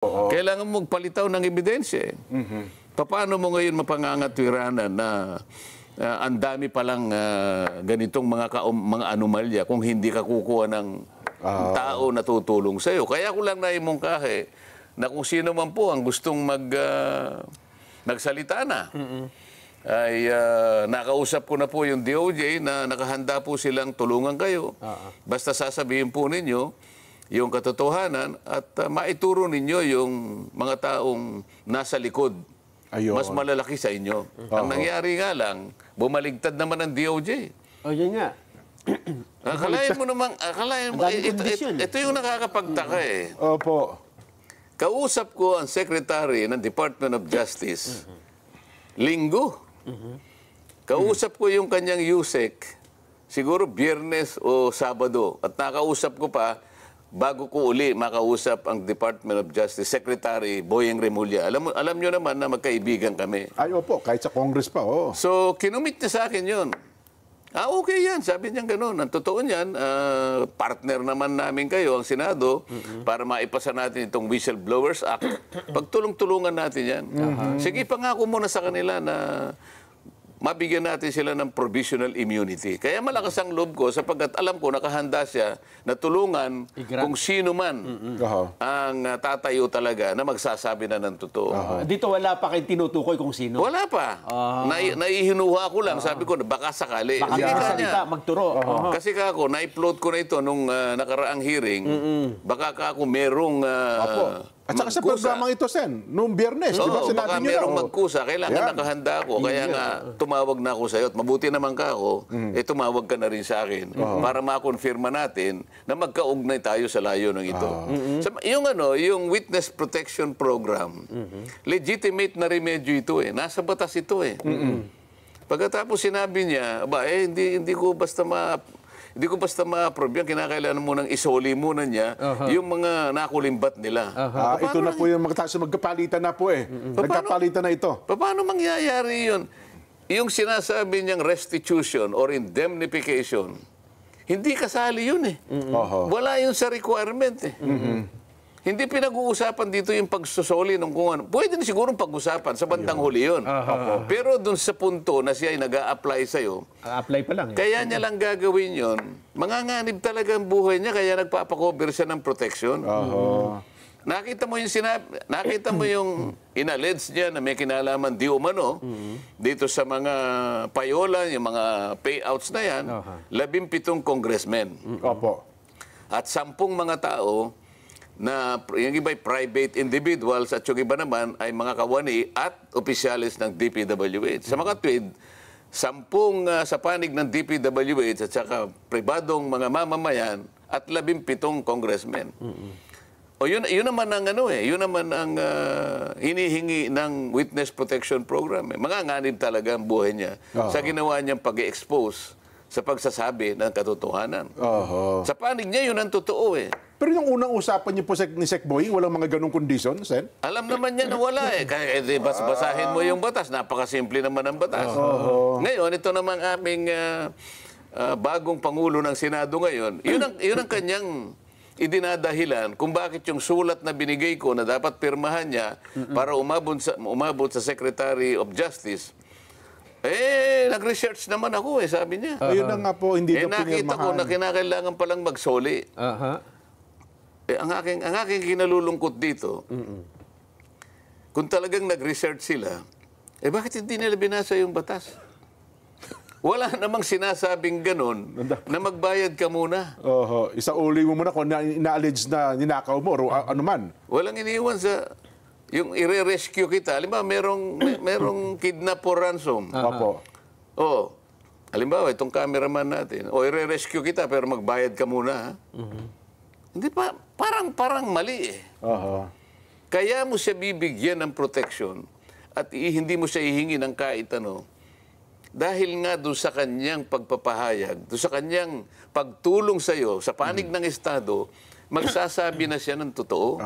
Oo. Kailangan mong palitaw ng ebidensya. Paano mo ngayon mapangangatwiranan na ang dami palang ganitong mga anomalya kung hindi ka kukuha ng tao na tutulong sa'yo? Kaya ko lang naimungkahe na kung sino man po ang gustong nagsalita na, ay nakausap ko na po yung DOJ na nakahanda po silang tulungan kayo. Basta sasabihin po ninyo yung katotohanan at maituro ninyo yung mga taong nasa likod. Ayun. Mas malalaki sa inyo. Ang nangyari nga lang, bumaligtad naman ang DOJ. O, yun nga. Akalain mo naman, ito yung nakakapagtaka eh. Opo. Kausap ko ang Secretary ng Department of Justice, Linggo. Kausap ko yung kanyang USEC, siguro Biyernes o Sabado. At nakausap ko pa, bago ko uli makausap ang Department of Justice Secretary Boyeng Remulla. Alam nyo naman na magkaibigan kami. Ay, opo, kahit sa Congress pa, oh. So, kinumit niya sa akin yun. Okay yan. Sabi niya gano'n. Ang totoo niyan, partner naman namin kayo, ang Senado, para maipasa natin itong Whistleblowers Act. Pagtulong-tulungan natin yan. Sige, pangako muna sa kanila na mabigyan natin sila ng provisional immunity. Kaya malakas ang loob ko sapagkat alam ko nakahanda siya na tulungan kung sino man ang tatayo talaga na magsasabi na ng totoo. Dito wala pa kayong tinutukoy kung sino? Wala pa. Naihinuha ko lang. Sabi ko, baka sakali. Baka magsalita, magturo. Kasi ako, na-upload ko na ito nung nakaraang hearing. Baka ako merong At saka sa programang ito, Sen, noong Biyernes, di ba, baka sinabi niyo merong magkusa. Kailangan nakahanda ako. Kaya nga, tumawag na ako sa iyo. At mabuti naman ka ako, tumawag ka na rin sa akin para makonfirma natin na magkaugnay tayo sa layo ng ito. Yung Witness Protection Program, legitimate na remedyo ito eh. Nasa batas ito eh. Pagkatapos sinabi niya, hindi ko basta ma-approve yan. Kinakailangan mo nang isoli muna niya yung mga nakulimbat nila. Ito na po yung magkapalitan na po eh. Nagkapalitan na ito. Paano mangyayari yun? Yung sinasabi niyang restitution or indemnification, hindi kasali yun eh. Wala yun sa requirement eh. Hindi pinag-uusapan dito yung pagsusoli ng kung ano. Pwede na sigurong pag-usapan sa bandang huli yun. Pero dun sa punto na siya ay nag-a-apply sa'yo, apply pa lang. kaya niya lang gagawin yun, manganganib talaga ang buhay niya, kaya nagpapakover siya ng protection. Nakita mo yung inallege niya na may kinalaman di umano dito sa mga payola, yung mga payouts na yan, 17 congressmen. At 10 mga tao na yung iba ay private individuals at yung iba naman ay mga kawani at opisyalis ng DPWH. Sa mga tweet, 10 sa panig ng DPWH at saka pribadong mga mamamayan at 17 congressmen. O yun naman ang yun naman ang hinihingi ng Witness Protection Program. Manganganib talaga ang buhay niya sa ginawa niyang pag-expose sa pagsasabi ng katotohanan. Sa panig niya, yun ang totoo eh. Pero yung unang usapan niyo po ni Sec Boyeng, walang mga ganong condition, Sen? Alam naman niya na wala eh. Kaya basahin mo yung batas. Napakasimple naman ang batas. Ngayon, ito naman aming bagong Pangulo ng Senado ngayon. Yun ang kanyang idinadahilan kung bakit yung sulat na binigay ko na dapat pirmahan niya para umabot sa Secretary of Justice. Nag-research naman ako sabi niya. Ayun na nga po, hindi na nakita ko na kinakailangan palang magsoli. Ang aking kinalulungkot dito, kung talagang nag-research sila, bakit hindi nila binasa yung batas? Wala namang sinasabing ganun na magbayad ka muna. Isauli mo muna kung ina-allege na ninakaw mo o ano man. Walang iniwan sa yung i-rescue kita. Halimbawa, merong kidnap or ransom. Halimbawa, itong cameraman natin. I-rescue kita pero magbayad ka muna. Hindi pa, parang mali eh. Kaya mo siya bibigyan ng protection at hindi mo siya hihingi ng kahit ano. Dahil nga doon sa kanyang pagpapahayag, doon sa kanyang pagtulong sa iyo, sa panig ng Estado, magsasabi na siya ng totoo.